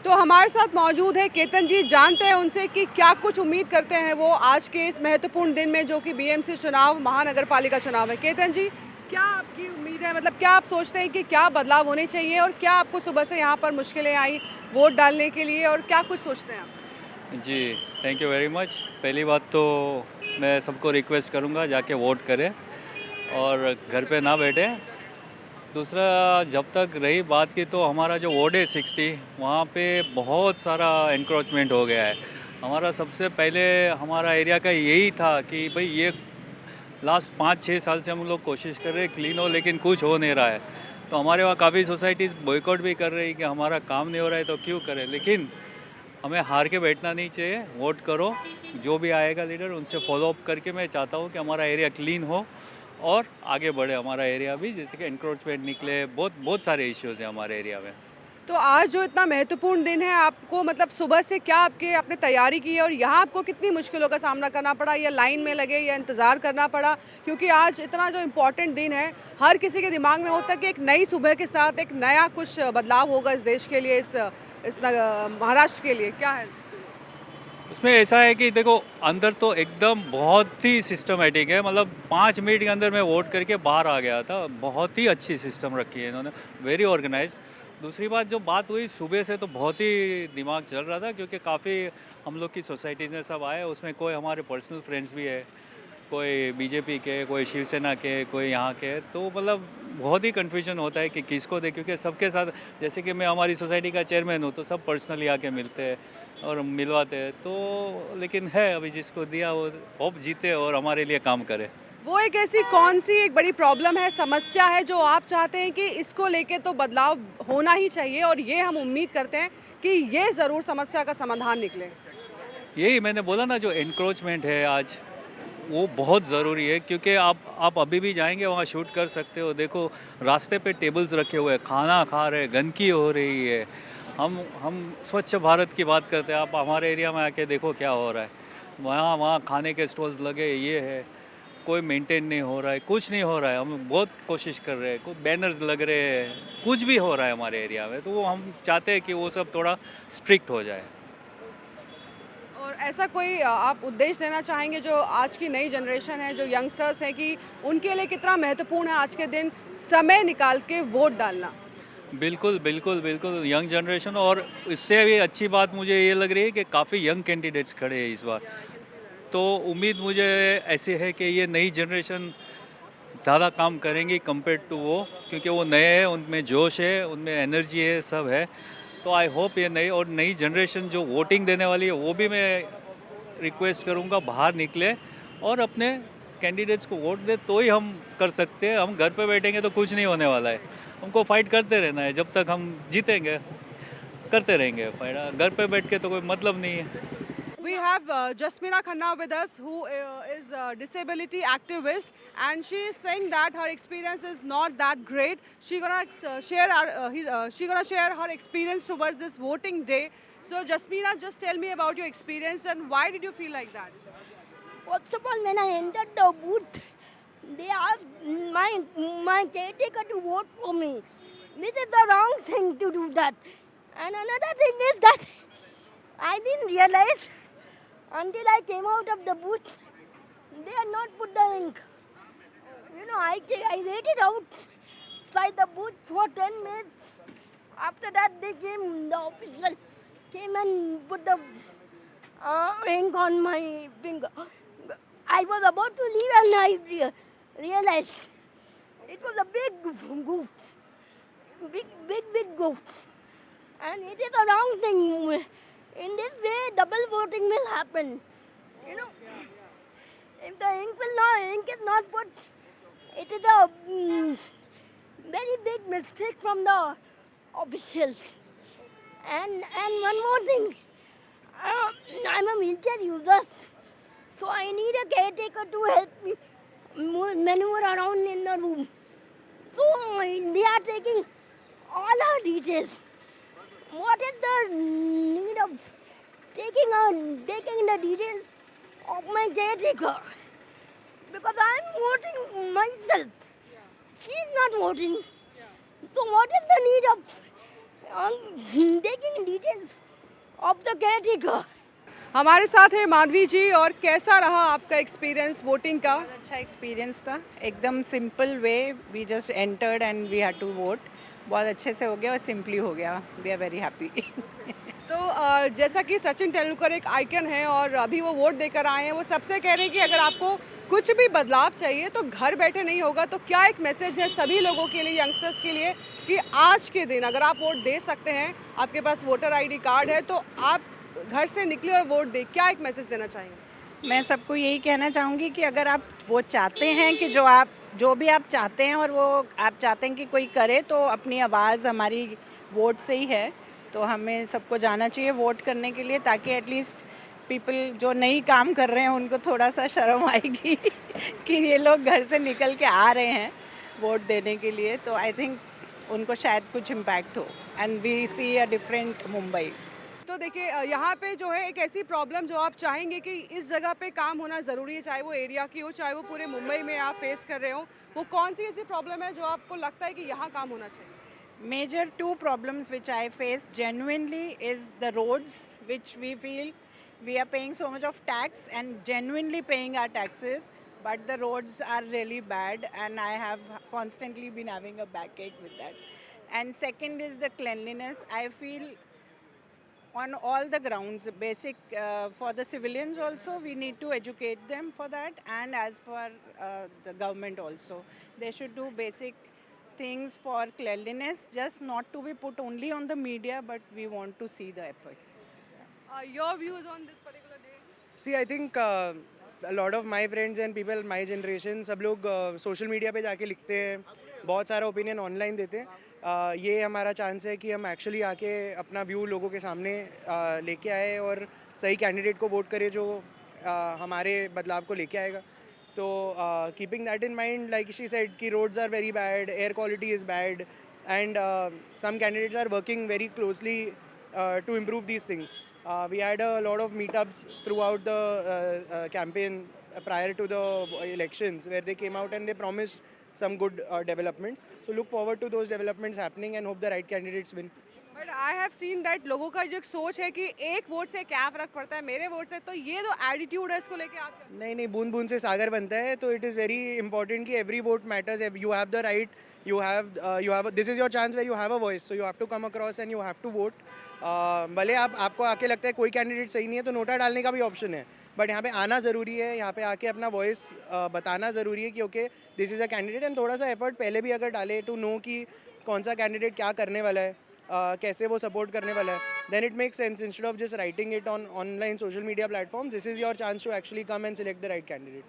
तो हमारे साथ मौजूद है केतन जी। जानते हैं उनसे कि क्या कुछ उम्मीद करते हैं वो आज के इस महत्वपूर्ण दिन में, जो कि बीएमसी चुनाव, महानगर पालिका चुनाव है। केतन जी, क्या आपकी उम्मीद है, मतलब क्या आप सोचते हैं कि क्या बदलाव होने चाहिए, और क्या आपको सुबह से यहाँ पर मुश्किलें आई वोट डालने के लिए, और क्या कुछ सोचते हैं आप? जी, थैंक यू वेरी मच। पहली बात तो मैं सबको रिक्वेस्ट करूँगा जाके वोट करें और घर पे ना बैठे। दूसरा, जब तक रही बात की तो हमारा जो वार्ड है 60, वहाँ पे बहुत सारा एनक्रोचमेंट हो गया है। हमारा सबसे पहले हमारा एरिया का यही था कि भाई ये लास्ट 5-6 साल से हम लोग कोशिश कर रहे हैं क्लीन हो, लेकिन कुछ हो नहीं रहा है। तो हमारे वहाँ काफ़ी सोसाइटीज़ बॉयकॉट भी कर रही कि हमारा काम नहीं हो रहा है तो क्यों करें। लेकिन हमें हार के बैठना नहीं चाहिए, वोट करो। जो भी आएगा लीडर उनसे फॉलो अप करके मैं चाहता हूँ कि हमारा एरिया क्लीन हो और आगे बढ़े हमारा एरिया भी। जैसे कि एनक्रोचमेंट निकले, बहुत बहुत सारे इश्यूज़ हैं हमारे एरिया में। तो आज जो इतना महत्वपूर्ण दिन है, आपको मतलब सुबह से क्या आपने तैयारी की है, और यहाँ आपको कितनी मुश्किलों का सामना करना पड़ा, या लाइन में लगे, या इंतज़ार करना पड़ा? क्योंकि आज इतना जो इम्पोर्टेंट दिन है, हर किसी के दिमाग में होता है कि एक नई सुबह के साथ एक नया कुछ बदलाव होगा इस देश के लिए, महाराष्ट्र के लिए। क्या है उसमें ऐसा है कि देखो, अंदर तो एकदम बहुत ही सिस्टमेटिक है। मतलब 5 मिनट के अंदर मैं वोट करके बाहर आ गया था। बहुत ही अच्छी सिस्टम रखी है इन्होंने, वेरी ऑर्गेनाइज्ड। दूसरी बात, जो बात हुई सुबह से तो बहुत ही दिमाग चल रहा था, क्योंकि काफ़ी हम लोग की सोसाइटीज़ में सब आए। उसमें कोई हमारे पर्सनल फ्रेंड्स भी है, कोई बीजेपी के, कोई शिवसेना के, कोई यहाँ के। तो मतलब बहुत ही कन्फ्यूजन होता है कि किसको दे, क्योंकि सबके साथ, जैसे कि मैं हमारी सोसाइटी का चेयरमैन हूँ, तो सब पर्सनली आके मिलते हैं और मिलवाते हैं। तो लेकिन है, अभी जिसको दिया वो होप जीते और हमारे लिए काम करे। वो एक ऐसी कौन सी एक बड़ी प्रॉब्लम है, समस्या है, जो आप चाहते हैं कि इसको लेके तो बदलाव होना ही चाहिए, और ये हम उम्मीद करते हैं कि ये ज़रूर समस्या का समाधान निकले? यही मैंने बोला ना, जो एनक्रोचमेंट है आज, वो बहुत ज़रूरी है। क्योंकि आप अभी भी जाएंगे वहाँ शूट कर सकते हो। देखो, रास्ते पे टेबल्स रखे हुए हैं, खाना खा रहे हैं, गंदगी हो रही है। हम स्वच्छ भारत की बात करते हैं, आप हमारे एरिया में आके देखो क्या हो रहा है। वहाँ वहाँ खाने के स्टॉल्स लगे, ये है, कोई मेंटेन नहीं हो रहा है, कुछ नहीं हो रहा है। हम बहुत कोशिश कर रहे हैं, कोई बैनर्स लग रहे हैं, कुछ भी हो रहा है हमारे एरिया में। तो वो हम चाहते हैं कि वो सब थोड़ा स्ट्रिक्ट हो जाए। और ऐसा कोई आप उद्देश्य देना चाहेंगे जो आज की नई जनरेशन है, जो यंगस्टर्स हैं, कि उनके लिए कितना महत्वपूर्ण है आज के दिन समय निकाल के वोट डालना? बिल्कुल बिल्कुल बिल्कुल, यंग जनरेशन। और इससे भी अच्छी बात मुझे ये लग रही है कि काफ़ी यंग कैंडिडेट्स खड़े हैं इस बार। तो उम्मीद मुझे ऐसी है कि ये नई जनरेशन ज़्यादा काम करेंगी कंपेयर टू वो, क्योंकि वो नए हैं, उनमें जोश है, उनमें एनर्जी है, सब है। तो आई होप ये नई जनरेशन जो वोटिंग देने वाली है, वो भी मैं रिक्वेस्ट करूँगा बाहर निकले और अपने कैंडिडेट्स को वोट दे। तो ही हम कर सकते हैं। हम घर पे बैठेंगे तो कुछ नहीं होने वाला है। हमको फाइट करते रहना है, जब तक हम जीतेंगे करते रहेंगे फाइट। घर पे बैठ के तो कोई मतलब नहीं है। We have Jasmeera Khanna with us, who is a disability activist, and she is saying that her experience is not that great. She gonna share her experience towards this voting day. So Jasmeera, just tell me about your experience and why did you feel like that? First of all, when I entered the booth, they asked my caretaker to vote for me. This is the wrong thing to do that. And another thing is that I didn't realize until I came out of the booth, they had not put the ink. I waited outside the booth for 10 minutes. After that, the officer came and put the ink on my finger. I was about to leave and I realized it was a big goof. Big goof. And it is a wrong thing. In this way, double voting will happen. If the ink is not put, it is a very big mistake from the officials. And one more thing, I'm a wheelchair user, so I need a caretaker to help me maneuver around in the room. So they are taking all our details. What is the need of taking the details of my caretaker? Because I'm voting myself. She's not voting. So what is the need of taking details of the caretaker. हमारे साथ है माधवी जी, और कैसा रहा आपका experience voting का? बहुत अच्छा एक्सपीरियंस था, एकदम simple way, we just entered and we had to vote. बहुत अच्छे से हो गया और सिंपली हो गया, वी आर वेरी हैप्पी। तो जैसा कि सचिन तेंदुलकर एक आइकन है और अभी वो वोट देकर आए हैं, वो सबसे कह रहे हैं कि अगर आपको कुछ भी बदलाव चाहिए तो घर बैठे नहीं होगा। तो क्या एक मैसेज है सभी लोगों के लिए, यंगस्टर्स के लिए, कि आज के दिन अगर आप वोट दे सकते हैं, आपके पास वोटर आईडी कार्ड है, तो आप घर से निकले और वोट दें? क्या एक मैसेज देना चाहेंगे? मैं सबको यही कहना चाहूँगी कि अगर आप वो चाहते हैं कि जो भी आप चाहते हैं और वो आप चाहते हैं कि कोई करे, तो अपनी आवाज़ हमारी वोट से ही है। तो हमें सबको जाना चाहिए वोट करने के लिए, ताकि एटलीस्ट पीपल जो नई काम कर रहे हैं उनको थोड़ा सा शर्म आएगी कि ये लोग घर से निकल के आ रहे हैं वोट देने के लिए। तो आई थिंक उनको शायद कुछ इम्पैक्ट हो and we see a different Mumbai. तो देखिए यहाँ पे जो है एक ऐसी प्रॉब्लम जो आप चाहेंगे कि इस जगह पे काम होना ज़रूरी है, चाहे वो एरिया की हो, चाहे वो पूरे मुंबई में आप फेस कर रहे हो, वो कौन सी ऐसी प्रॉब्लम है जो आपको लगता है कि यहाँ काम होना चाहिए? Major two problems which I face genuinely is the roads, which we feel we are paying so much of tax and genuinely paying our taxes, but the roads are really bad and I have constantly been having a backache with that. And second is the cleanliness. I feel on all the grounds, basic for the civilians also, we need to educate them for that, and as per the government also, they should do basic things for cleanliness, just not to be put only on the media, but we want to see the efforts. Your views on this particular day? See, I think a lot of my friends and people my generation, सब लोग social media पे जाके लिखते हैं, बहुत सारा opinion online देते हैं। ये हमारा चांस है कि हम एक्चुअली आके अपना व्यू लोगों के सामने लेके आए और सही कैंडिडेट को वोट करें जो हमारे बदलाव को लेके आएगा। तो keeping that in mind, like she said कि roads are very bad, air quality is bad, and some candidates are working very closely to improve these things. We had a lot of meetups throughout the campaign prior to the elections, where they came out and they promised some good developments. So look forward to those developments happening and hope the right candidates win. But I have seen that लोगों का जो एक सोच है कि एक vote से क्या फर्क पड़ता है, मेरे वोट से, तो ये जो एटीट्यूड है इसको लेके आप नहीं नहीं, बूंद बूंद से सागर बनता है। तो इट इज़ वेरी इंपॉर्टेंट कि every vote matters. You have the right, you have this is your chance where you have a voice, so you have to come across and you have to vote. भले आपको आके लगता है कोई candidate सही नहीं है तो नोटा डालने का भी ऑप्शन है, बट यहाँ पे आना ज़रूरी है, यहाँ पे आके अपना वॉइस बताना ज़रूरी है कि okay this is a candidate, and थोड़ा सा एफर्ट पहले भी अगर डाले टू नो कि कौन सा कैंडिडेट क्या करने वाला है, कैसे वो सपोर्ट करने वाला है, then it makes sense instead of just writing it on online social media platforms. This is your chance to actually come and select the right candidate.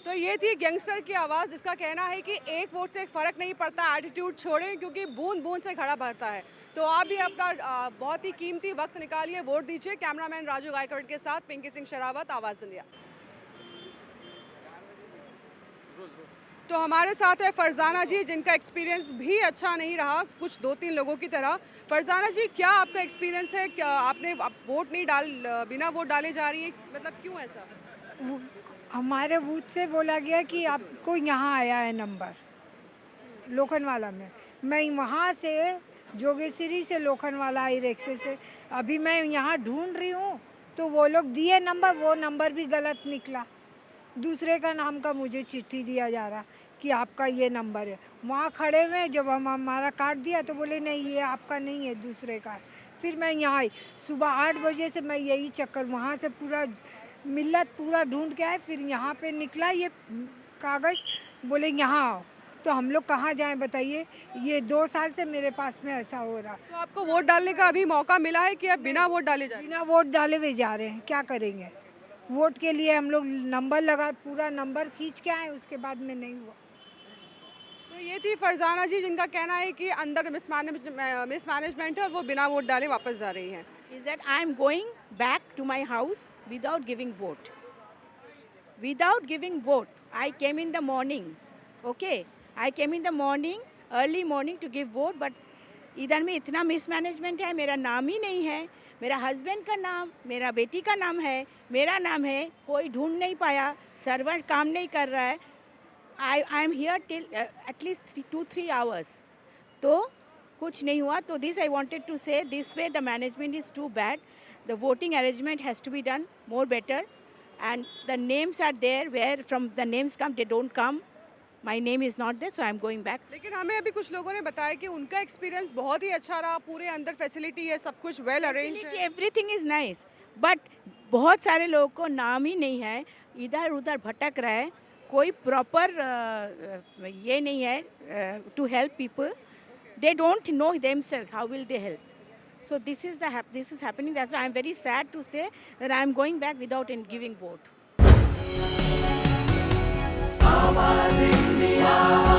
तो ये थी यंगस्टर की आवाज़, जिसका कहना है कि एक वोट से एक फ़र्क नहीं पड़ता, एटीट्यूड छोड़ें, क्योंकि बूंद बूंद से घड़ा भरता है। तो आप भी अपना बहुत ही कीमती वक्त निकालिए, वोट दीजिए। कैमरामैन राजू गायकवाड़ के साथ पिंकी सिंह शरावत, आवाज़ इंडिया। तो हमारे साथ है फरजाना जी, जिनका एक्सपीरियंस भी अच्छा नहीं रहा, कुछ 2-3 लोगों की तरह। फरजाना जी, क्या आपका एक्सपीरियंस है? क्या आपने वोट नहीं बिना वोट डाले जा रही है, मतलब क्यों ऐसा? हमारे बूथ से बोला गया कि आपको यहाँ आया है नंबर लोखंडवाला में। मैं वहाँ से जोगेश्वरी से लोखंडवाला आई रिक्शे से अभी मैं यहाँ ढूंढ रही हूँ, तो वो लोग दिए नंबर, वो नंबर भी गलत निकला। दूसरे का नाम का मुझे चिट्ठी दिया जा रहा कि आपका ये नंबर है। वहाँ खड़े हुए जब हमारा कार्ड दिया तो बोले नहीं ये आपका नहीं है, दूसरे का है। फिर मैं यहाँ आई, सुबह 8 बजे से मैं यही चक्कर, वहाँ से पूरा मिल्लत पूरा ढूंढ के आए, फिर यहाँ पे निकला ये कागज़, बोले यहाँ आओ। तो हम लोग कहाँ जाएं बताइए? ये 2 साल से मेरे पास में ऐसा हो रहा। तो आपको वोट डालने का अभी मौका मिला है कि आप बिना वोट डाले जा रहे हैं? बिना वोट डाले हुए जा रहे हैं, क्या करेंगे? वोट के लिए हम लोग नंबर लगा, पूरा नंबर खींच के आए, उसके बाद में नहीं हुआ। तो ये थी फरजाना जी, जिनका कहना है कि अंदर मिसमैनेजमेंट है और वो बिना वोट डाले वापस जा रही हैं। Is that I am going back to my house without giving vote. Without giving vote, I came in the morning. Okay, I came in the morning, early morning to give vote, but इधर में इतना mismanagement है, मेरा नाम ही नहीं है, मेरा husband का नाम, मेरा बेटी का नाम है, मेरा नाम है, कोई ढूंढ नहीं पाया, सर्वर काम नहीं कर रहा है। I am here till at least 2-3 hours. तो कुछ नहीं हुआ। तो this I wanted to say, this way the management is too bad. the voting arrangement has to be done more better. And the names are there, where from the names come, they don't come. My name is not there, so I'm going back. लेकिन हमें अभी कुछ लोगों ने बताया कि उनका experience बहुत ही अच्छा रहा, पूरे अंदर फैसिलिटी है, सब कुछ वेल अरेंज्ड है। एवरीथिंग इज नाइस, बट बहुत सारे लोगों को नाम ही नहीं है, इधर उधर भटक रहा है, कोई प्रॉपर ये नहीं है to help people. They don't know themselves. How will they help? So this is happening. That's why I'm very sad to say that I'm going back without giving vote. Awaaz India.